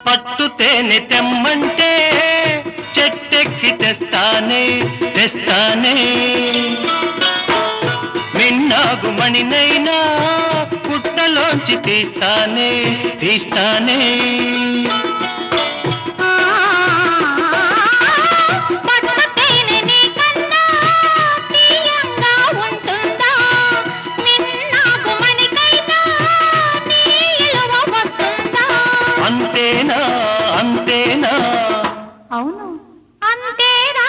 పట్టు తేనె తెమ్మంటే చెట్టెక్కి తెస్తానే తెస్తానే మిన్నాగు మణినైనా పుట్టలోంచి తీస్తానే తీస్తానే అంతేనా అంతేనా అవును అంతేరా